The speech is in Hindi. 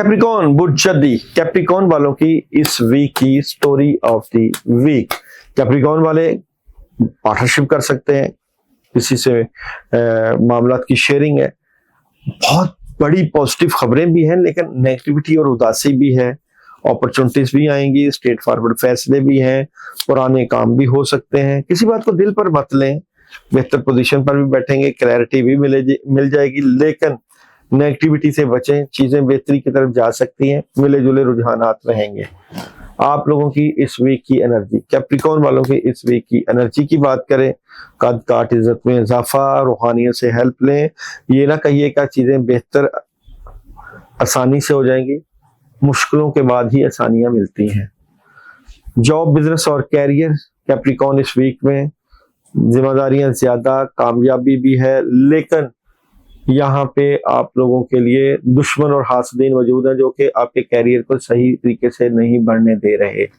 कैप्रिकॉन बुर्जदी कैप्रिकॉन वालों की इस वीक की story of the week. Capricorn वाले पार्टनरशिप कर सकते हैं, किसी से मामलात की शेयरिंग है, बहुत बड़ी पॉजिटिव खबरें भी हैं लेकिन नेगेटिविटी और उदासी भी है। अपॉर्चुनिटीज भी आएंगी, स्ट्रेट फॉरवर्ड फैसले भी हैं, पुराने काम भी हो सकते हैं। किसी बात को दिल पर मत लें, बेहतर पोजीशन पर भी बैठेंगे, क्लैरिटी भी मिल जाएगी, लेकिन नेगेटिविटी से बचें, चीजें बेहतरी की तरफ जा सकती हैं, मिले जुले रुझानात रहेंगे। आप लोगों की इस वीक की एनर्जी, कैप्रिकॉन वालों की इस वीक की एनर्जी की बात करें, कद काट इज्जत में इजाफा, रूहानियत से हेल्प लें। ये ना कहिए का चीजें बेहतर आसानी से हो जाएंगी, मुश्किलों के बाद ही आसानियां मिलती हैं। जॉब, बिजनेस और कैरियर, कैप्रिकॉन इस वीक में जिम्मेदारियां ज्यादा, कामयाबी भी है, लेकिन यहाँ पे आप लोगों के लिए दुश्मन और हासदीन मौजूद हैं जो कि आपके कैरियर को सही तरीके से नहीं बढ़ने दे रहे।